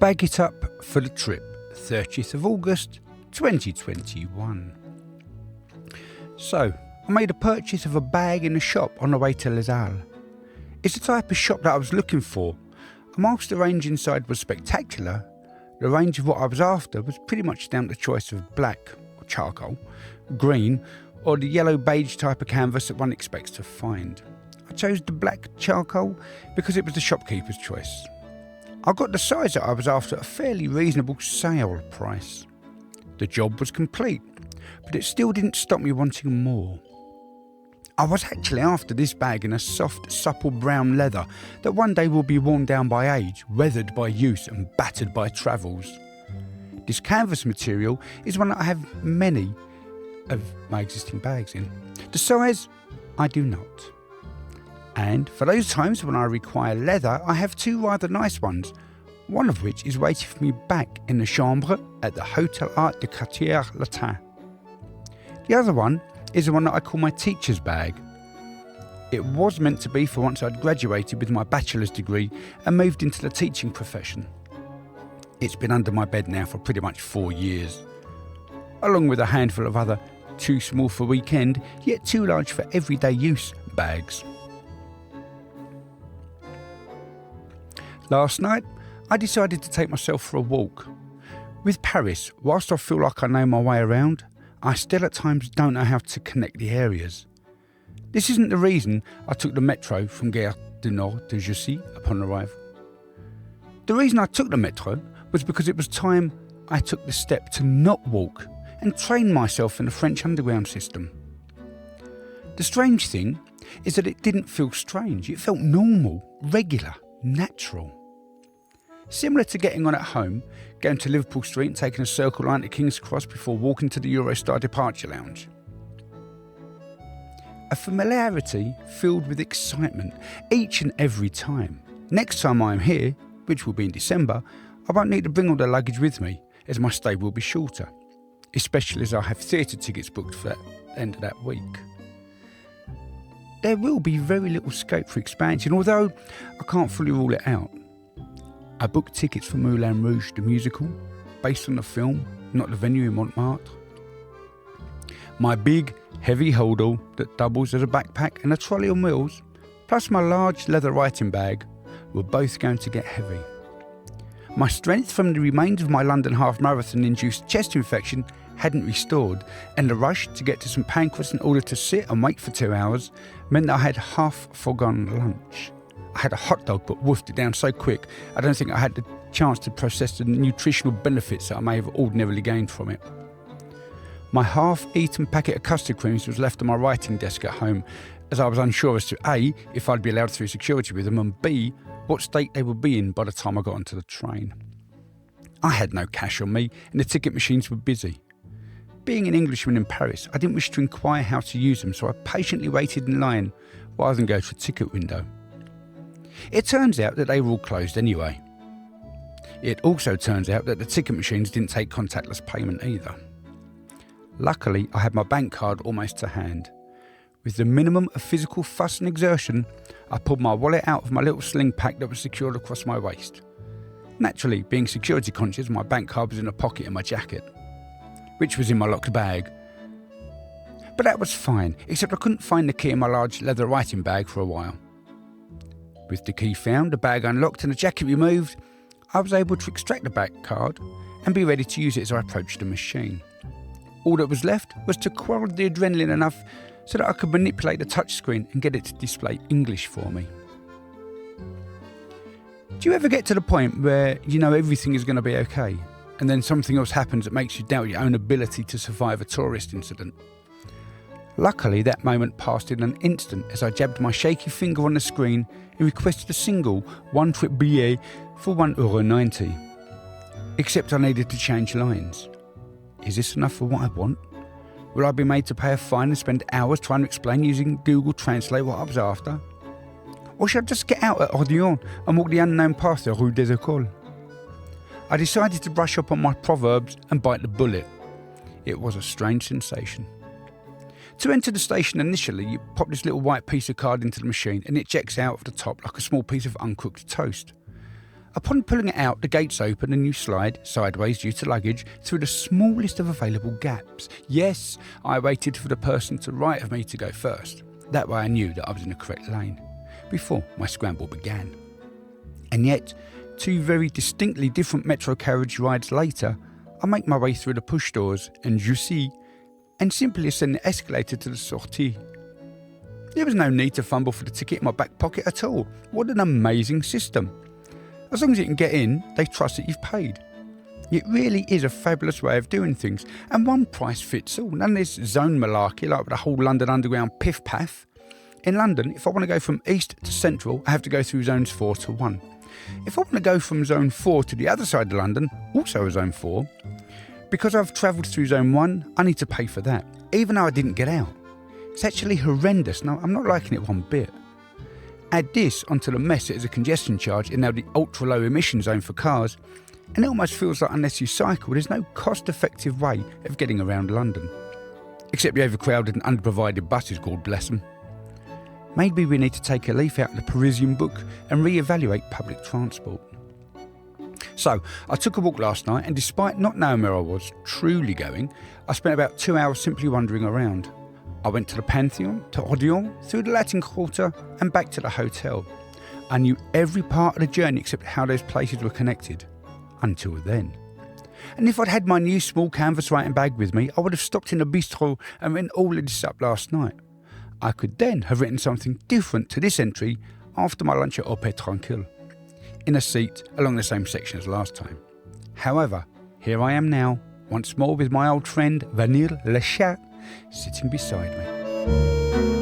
Bag it up for the trip, 30th of August 2021. So, I made a purchase of a bag in a shop on the way to Les Halles. It's the type of shop that I was looking for, and whilst the range inside was spectacular, the range of what I was after was pretty much down to the choice of black or charcoal, green, or the yellow beige type of canvas that one expects to find. I chose the black charcoal because it was the shopkeeper's choice. I got the size that I was after at a fairly reasonable sale price. The job was complete, but it still didn't stop me wanting more. I was actually after this bag in a soft, supple brown leather that one day will be worn down by age, weathered by use and battered by travels. This canvas material is one that I have many of my existing bags in. The size, I do not. And for those times when I require leather, I have two rather nice ones, one of which is waiting for me back in the chambre at the Hotel Art de Quartier Latin. The other one is the one that I call my teacher's bag. It was meant to be for once I'd graduated with my bachelor's degree and moved into the teaching profession. It's been under my bed now for pretty much 4 years, along with a handful of other too small for weekend, yet too large for everyday use bags. Last night, I decided to take myself for a walk. With Paris, whilst I feel like I know my way around, I still at times don't know how to connect the areas. This isn't the reason I took the metro from Gare du Nord to Jussy upon arrival. The reason I took the metro was because it was time I took the step to not walk and train myself in the French underground system. The strange thing is that it didn't feel strange, it felt normal, regular, natural. Similar to getting on at home, going to Liverpool Street and taking a circle line to King's Cross before walking to the Eurostar departure lounge. A familiarity filled with excitement each and every time. Next time I am here, which will be in December, I won't need to bring all the luggage with me, as my stay will be shorter, especially as I have theatre tickets booked for the end of that week. There will be very little scope for expansion, although I can't fully rule it out. I booked tickets for Moulin Rouge, the musical, based on the film, not the venue in Montmartre. My big, heavy holdall that doubles as a backpack and a trolley on wheels, plus my large leather writing bag, were both going to get heavy. My strength from the remains of my London half marathon-induced chest infection hadn't restored, and the rush to get to St Pancras in order to sit and wait for 2 hours meant that I had half forgone lunch. I had a hot dog but wolfed it down so quick I don't think I had the chance to process the nutritional benefits that I may have ordinarily gained from it. My half-eaten packet of custard creams was left on my writing desk at home, as I was unsure as to A, if I'd be allowed through security with them, and B, what state they would be in by the time I got onto the train. I had no cash on me and the ticket machines were busy. Being an Englishman in Paris, I didn't wish to inquire how to use them, so I patiently waited in line rather than go to a ticket window. It turns out that they were all closed anyway. It also turns out that the ticket machines didn't take contactless payment either. Luckily, I had my bank card almost to hand. With the minimum of physical fuss and exertion, I pulled my wallet out of my little sling pack that was secured across my waist. Naturally, being security conscious, my bank card was in a pocket in my jacket, which was in my locked bag. But that was fine, except I couldn't find the key in my large leather writing bag for a while. With the key found, the bag unlocked and the jacket removed, I was able to extract the bank card and be ready to use it as I approached the machine. All that was left was to quell the adrenaline enough so that I could manipulate the touchscreen and get it to display English for me. Do you ever get to the point where you know everything is going to be okay, and then something else happens that makes you doubt your own ability to survive a tourist incident? Luckily, that moment passed in an instant as I jabbed my shaky finger on the screen and requested a single one-trip billet for €1.90. Except I needed to change lines. Is this enough for what I want? Will I be made to pay a fine and spend hours trying to explain using Google Translate what I was after? Or should I just get out at Odéon and walk the unknown path to Rue des Écoles? I decided to brush up on my proverbs and bite the bullet. It was a strange sensation. To enter the station initially, you pop this little white piece of card into the machine and it ejects out of the top like a small piece of uncooked toast. Upon pulling it out, the gates open and you slide sideways due to luggage through the smallest of available gaps. Yes, I waited for the person to the right of me to go first. That way I knew that I was in the correct lane before my scramble began. And yet, 2 very distinctly different metro carriage rides later, I make my way through the push doors and Jussy and simply ascend the escalator to the sortie. There was no need to fumble for the ticket in my back pocket at all. What an amazing system. As long as you can get in, they trust that you've paid. It really is a fabulous way of doing things, and one price fits all. None of this zone malarkey like with the whole London Underground piff-paff. In London, if I want to go from east to central, I have to go through zones 4 to 1. If I want to go from zone 4 to the other side of London, also a zone 4, because I've travelled through zone 1, I need to pay for that, even though I didn't get out. It's actually horrendous. No, I'm not liking it one bit. Add this onto the mess that is a congestion charge in now the ultra-low emission zone for cars, and it almost feels like unless you cycle, there's no cost-effective way of getting around London. Except the overcrowded and underprovided buses, God bless them. Maybe we need to take a leaf out of the Parisian book and re-evaluate public transport. So, I took a walk last night, and despite not knowing where I was truly going, I spent about 2 hours simply wandering around. I went to the Pantheon, to Odeon, through the Latin Quarter and back to the hotel. I knew every part of the journey except how those places were connected. Until then. And if I'd had my new small canvas writing bag with me, I would have stopped in a bistro and written all of this up last night. I could then have written something different to this entry after my lunch at Opé Tranquille, in a seat along the same section as last time. However, here I am now, once more with my old friend Vanille Le Chat, sitting beside me.